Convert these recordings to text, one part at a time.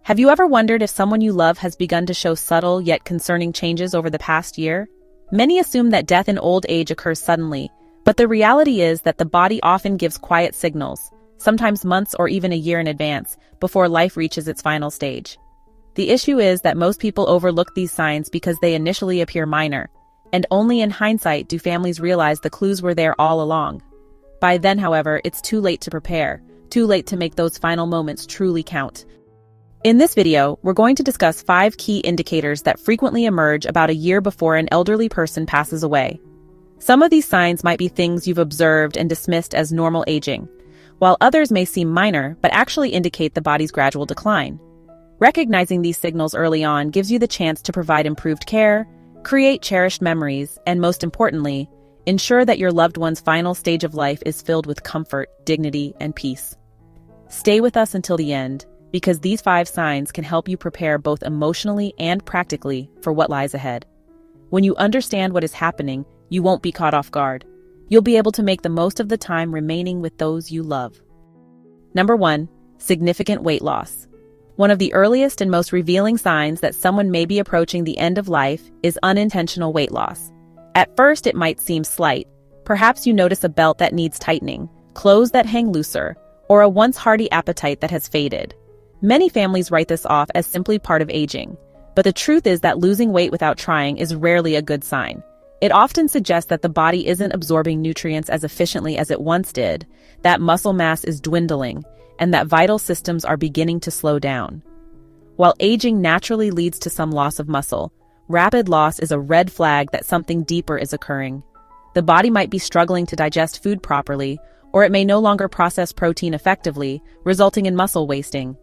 Have you ever wondered if someone you love has begun to show subtle yet concerning changes over the past year? Many assume that death in old age occurs suddenly, but the reality is that the body often gives quiet signals, sometimes months or even a year in advance, before life reaches its final stage. The issue is that most people overlook these signs because they initially appear minor, and only in hindsight do families realize the clues were there all along. By then, however, it's too late to prepare, too late to make those final moments truly count. In this video, we're going to discuss 5 key indicators that frequently emerge about a year before an elderly person passes away. Some of these signs might be things you've observed and dismissed as normal aging, while others may seem minor but actually indicate the body's gradual decline. Recognizing these signals early on gives you the chance to provide improved care, create cherished memories, and most importantly, ensure that your loved one's final stage of life is filled with comfort, dignity, and peace. Stay with us until the end, because these 5 signs can help you prepare both emotionally and practically for what lies ahead. When you understand what is happening, you won't be caught off guard. You'll be able to make the most of the time remaining with those you love. Number 1. Significant weight loss. One of the earliest and most revealing signs that someone may be approaching the end of life is unintentional weight loss. At first, it might seem slight. Perhaps you notice a belt that needs tightening, clothes that hang looser, or a once hearty appetite that has faded. Many families write this off as simply part of aging, but the truth is that losing weight without trying is rarely a good sign. It often suggests that the body isn't absorbing nutrients as efficiently as it once did, that muscle mass is dwindling, and that vital systems are beginning to slow down. While aging naturally leads to some loss of muscle, rapid loss is a red flag that something deeper is occurring. The body might be struggling to digest food properly, or it may no longer process protein effectively, resulting in muscle wasting.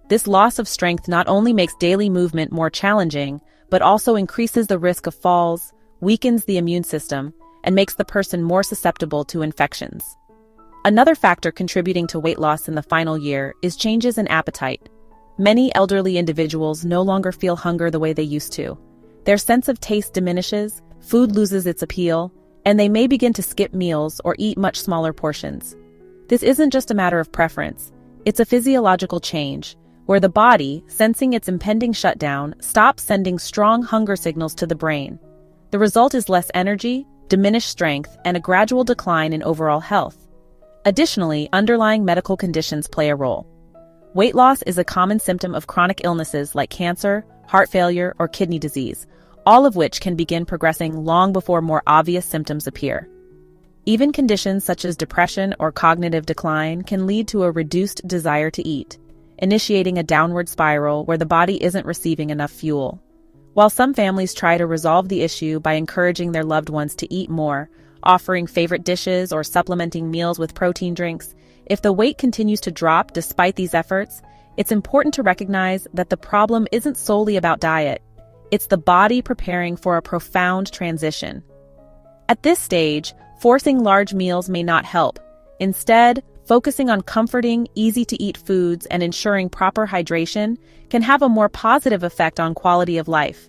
This loss of strength not only makes daily movement more challenging, but also increases the risk of falls, weakens the immune system, and makes the person more susceptible to infections. Another factor contributing to weight loss in the final year is changes in appetite. Many elderly individuals no longer feel hunger the way they used to. Their sense of taste diminishes, food loses its appeal, and they may begin to skip meals or eat much smaller portions. This isn't just a matter of preference, it's a physiological change, where the body, sensing its impending shutdown, stops sending strong hunger signals to the brain. The result is less energy, diminished strength, and a gradual decline in overall health. Additionally, underlying medical conditions play a role. Weight loss is a common symptom of chronic illnesses like cancer, heart failure, or kidney disease, all of which can begin progressing long before more obvious symptoms appear. Even conditions such as depression or cognitive decline can lead to a reduced desire to eat, initiating a downward spiral where the body isn't receiving enough fuel. While some families try to resolve the issue by encouraging their loved ones to eat more, offering favorite dishes or supplementing meals with protein drinks, if the weight continues to drop despite these efforts, it's important to recognize that the problem isn't solely about diet. It's the body preparing for a profound transition. At this stage, forcing large meals may not help. Instead, focusing on comforting, easy-to-eat foods and ensuring proper hydration can have a more positive effect on quality of life.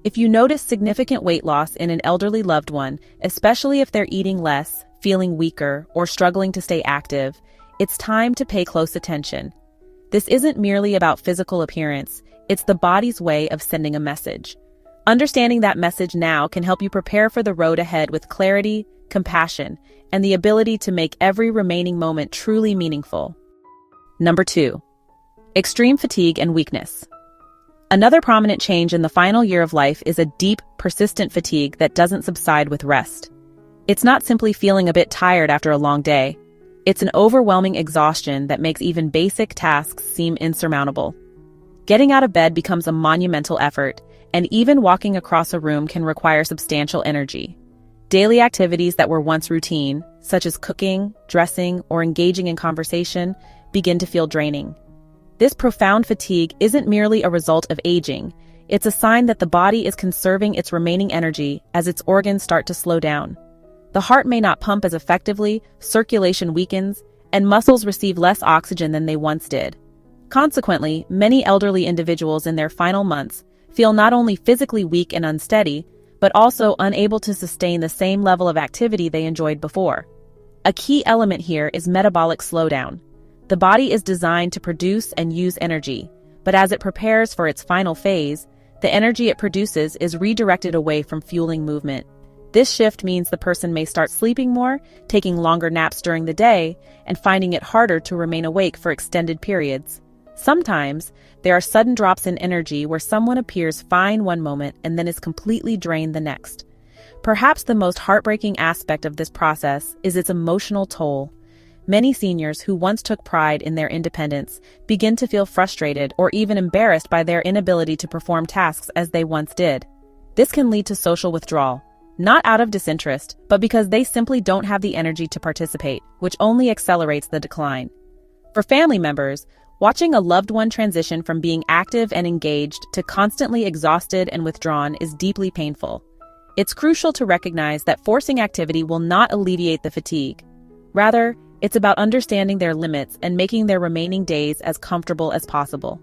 If you notice significant weight loss in an elderly loved one, especially if they're eating less, feeling weaker, or struggling to stay active, it's time to pay close attention. This isn't merely about physical appearance, it's the body's way of sending a message. Understanding that message now can help you prepare for the road ahead with clarity, compassion, and the ability to make every remaining moment truly meaningful. Number 2. Extreme fatigue and weakness. Another prominent change in the final year of life is a deep, persistent fatigue that doesn't subside with rest. It's not simply feeling a bit tired after a long day. It's an overwhelming exhaustion that makes even basic tasks seem insurmountable. Getting out of bed becomes a monumental effort, and even walking across a room can require substantial energy. Daily activities that were once routine, such as cooking, dressing, or engaging in conversation, begin to feel draining. This profound fatigue isn't merely a result of aging, it's a sign that the body is conserving its remaining energy as its organs start to slow down. The heart may not pump as effectively, circulation weakens, and muscles receive less oxygen than they once did. Consequently, many elderly individuals in their final months feel not only physically weak and unsteady, but also unable to sustain the same level of activity they enjoyed before. A key element here is metabolic slowdown. The body is designed to produce and use energy, but as it prepares for its final phase, the energy it produces is redirected away from fueling movement. This shift means the person may start sleeping more, taking longer naps during the day, and finding it harder to remain awake for extended periods. Sometimes, there are sudden drops in energy where someone appears fine one moment and then is completely drained the next. Perhaps the most heartbreaking aspect of this process is its emotional toll. Many seniors who once took pride in their independence begin to feel frustrated or even embarrassed by their inability to perform tasks as they once did. This can lead to social withdrawal, not out of disinterest, but because they simply don't have the energy to participate, which only accelerates the decline. For family members, watching a loved one transition from being active and engaged to constantly exhausted and withdrawn is deeply painful. It's crucial to recognize that forcing activity will not alleviate the fatigue. Rather, it's about understanding their limits and making their remaining days as comfortable as possible.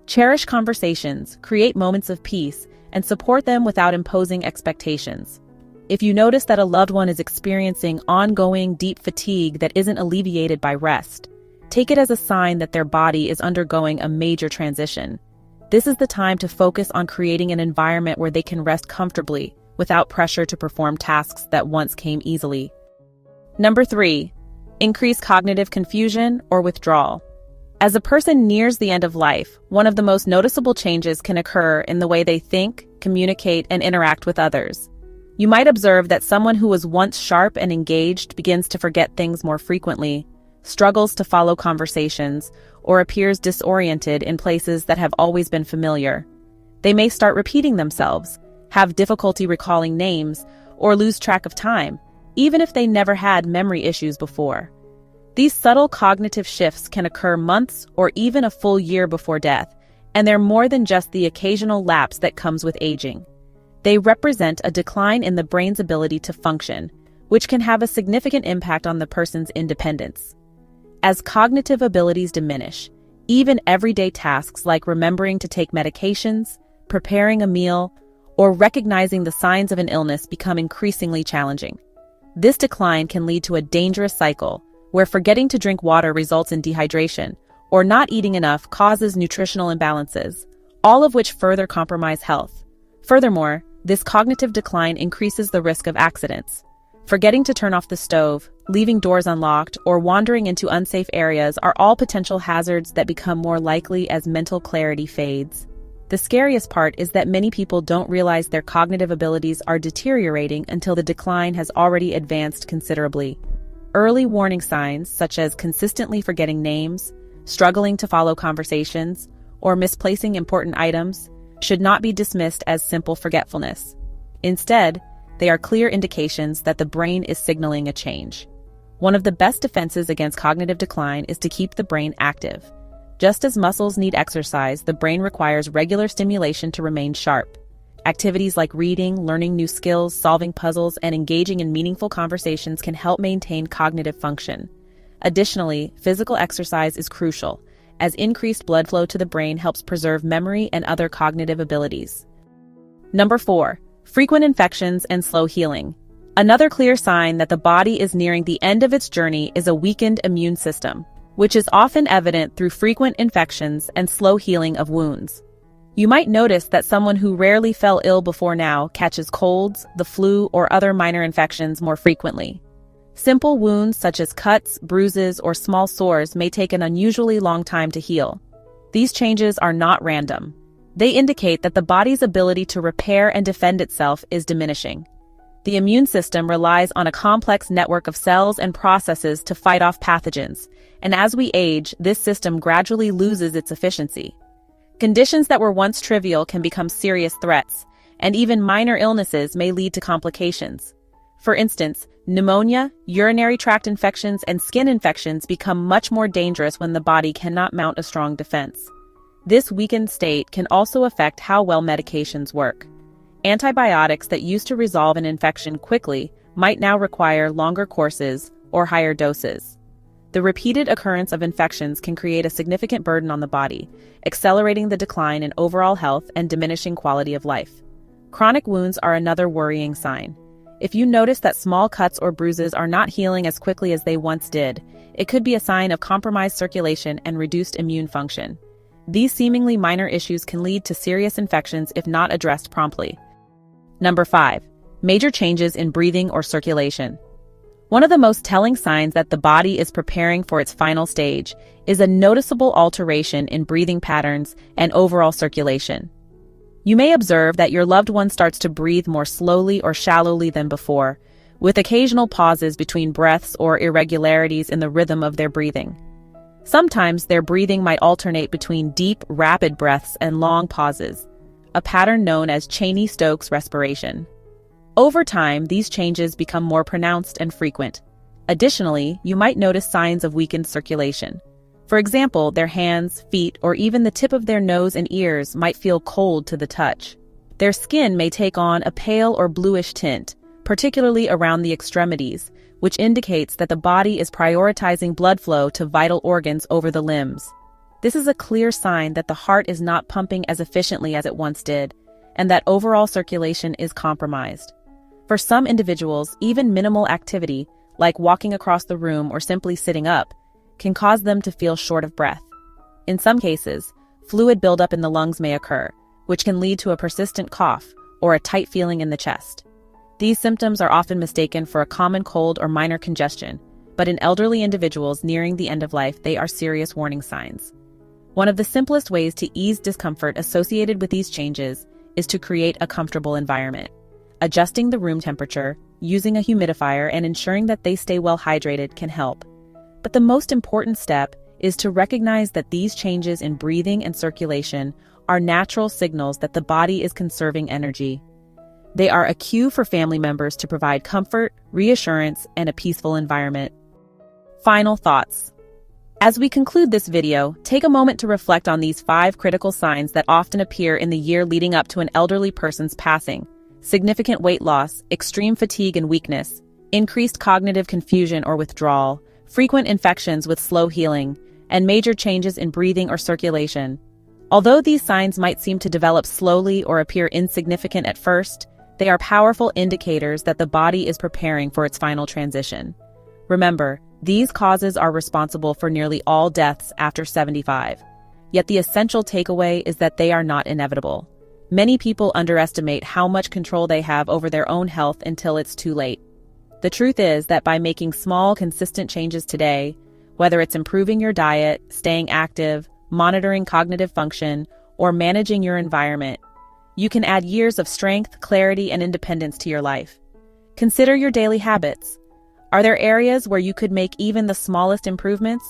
Cherish conversations, create moments of peace, and support them without imposing expectations. If you notice that a loved one is experiencing ongoing deep fatigue that isn't alleviated by rest, take it as a sign that their body is undergoing a major transition. This is the time to focus on creating an environment where they can rest comfortably, without pressure to perform tasks that once came easily. Number 3. Increase cognitive confusion or withdrawal. As a person nears the end of life, one of the most noticeable changes can occur in the way they think, communicate, and interact with others. You might observe that someone who was once sharp and engaged begins to forget things more frequently, struggles to follow conversations, or appears disoriented in places that have always been familiar. They may start repeating themselves, have difficulty recalling names, or lose track of time, even if they never had memory issues before. These subtle cognitive shifts can occur months or even a full year before death, and they're more than just the occasional lapse that comes with aging. They represent a decline in the brain's ability to function, which can have a significant impact on the person's independence. As cognitive abilities diminish, even everyday tasks like remembering to take medications, preparing a meal, or recognizing the signs of an illness become increasingly challenging. This decline can lead to a dangerous cycle, where forgetting to drink water results in dehydration, or not eating enough causes nutritional imbalances, all of which further compromise health. Furthermore, this cognitive decline increases the risk of accidents. Forgetting to turn off the stove, leaving doors unlocked, or wandering into unsafe areas are all potential hazards that become more likely as mental clarity fades. The scariest part is that many people don't realize their cognitive abilities are deteriorating until the decline has already advanced considerably. Early warning signs, such as consistently forgetting names, struggling to follow conversations, or misplacing important items, should not be dismissed as simple forgetfulness. Instead, they are clear indications that the brain is signaling a change. One of the best defenses against cognitive decline is to keep the brain active. Just as muscles need exercise, the brain requires regular stimulation to remain sharp. Activities like reading, learning new skills, solving puzzles, and engaging in meaningful conversations can help maintain cognitive function. Additionally, physical exercise is crucial, as increased blood flow to the brain helps preserve memory and other cognitive abilities. Number 4. Frequent infections and slow healing. Another clear sign that the body is nearing the end of its journey is a weakened immune system, which is often evident through frequent infections and slow healing of wounds. You might notice that someone who rarely fell ill before now catches colds, the flu, or other minor infections more frequently. Simple wounds such as cuts, bruises, or small sores may take an unusually long time to heal. These changes are not random. They indicate that the body's ability to repair and defend itself is diminishing. The immune system relies on a complex network of cells and processes to fight off pathogens, and as we age, this system gradually loses its efficiency. Conditions that were once trivial can become serious threats, and even minor illnesses may lead to complications. For instance, pneumonia, urinary tract infections, and skin infections become much more dangerous when the body cannot mount a strong defense. This weakened state can also affect how well medications work. Antibiotics that used to resolve an infection quickly might now require longer courses or higher doses. The repeated occurrence of infections can create a significant burden on the body, accelerating the decline in overall health and diminishing quality of life. Chronic wounds are another worrying sign. If you notice that small cuts or bruises are not healing as quickly as they once did, it could be a sign of compromised circulation and reduced immune function. these seemingly minor issues can lead to serious infections if not addressed promptly. Number 5. Major changes in breathing or circulation. One of the most telling signs that the body is preparing for its final stage is a noticeable alteration in breathing patterns and overall circulation. You may observe that your loved one starts to breathe more slowly or shallowly than before, with occasional pauses between breaths or irregularities in the rhythm of their breathing. Sometimes their breathing might alternate between deep, rapid breaths and long pauses, a pattern known as Cheney-Stokes respiration. Over time, these changes become more pronounced and frequent. Additionally, you might notice signs of weakened circulation. For example, their hands, feet, or even the tip of their nose and ears might feel cold to the touch. Their skin may take on a pale or bluish tint, particularly around the extremities, which indicates that the body is prioritizing blood flow to vital organs over the limbs. This is a clear sign that the heart is not pumping as efficiently as it once did, and that overall circulation is compromised. For some individuals, even minimal activity, like walking across the room or simply sitting up, can cause them to feel short of breath. In some cases, fluid buildup in the lungs may occur, which can lead to a persistent cough or a tight feeling in the chest. These symptoms are often mistaken for a common cold or minor congestion, but in elderly individuals nearing the end of life, they are serious warning signs. One of the simplest ways to ease discomfort associated with these changes is to create a comfortable environment. Adjusting the room temperature, using a humidifier, and ensuring that they stay well hydrated can help. But the most important step is to recognize that these changes in breathing and circulation are natural signals that the body is conserving energy. They are a cue for family members to provide comfort, reassurance, and a peaceful environment. Final thoughts. As we conclude this video, take a moment to reflect on these 5 critical signs that often appear in the year leading up to an elderly person's passing: significant weight loss, extreme fatigue and weakness, increased cognitive confusion or withdrawal, frequent infections with slow healing, and major changes in breathing or circulation. Although these signs might seem to develop slowly or appear insignificant at first, they are powerful indicators that the body is preparing for its final transition. Remember, these causes are responsible for nearly all deaths after 75. Yet the essential takeaway is that they are not inevitable. Many people underestimate how much control they have over their own health until it's too late. The truth is that by making small, consistent changes today, whether it's improving your diet, staying active, monitoring cognitive function, or managing your environment, you can add years of strength, clarity, and independence to your life. Consider your daily habits. Are there areas where you could make even the smallest improvements?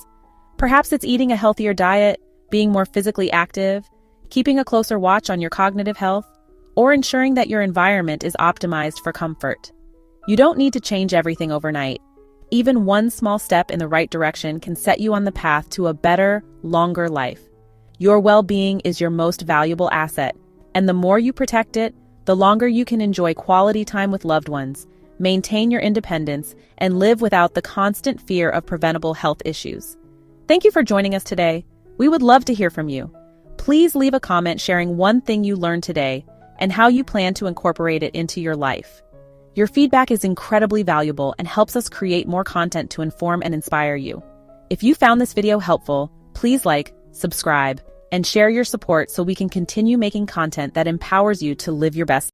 Perhaps it's eating a healthier diet, being more physically active, keeping a closer watch on your cognitive health, or ensuring that your environment is optimized for comfort. You don't need to change everything overnight. Even one small step in the right direction can set you on the path to a better, longer life. Your well-being is your most valuable asset, and the more you protect it, the longer you can enjoy quality time with loved ones, maintain your independence, and live without the constant fear of preventable health issues. Thank you for joining us today. We would love to hear from you. Please leave a comment sharing one thing you learned today and how you plan to incorporate it into your life. Your feedback is incredibly valuable and helps us create more content to inform and inspire you. If you found this video helpful, please like, subscribe, and share your support so we can continue making content that empowers you to live your best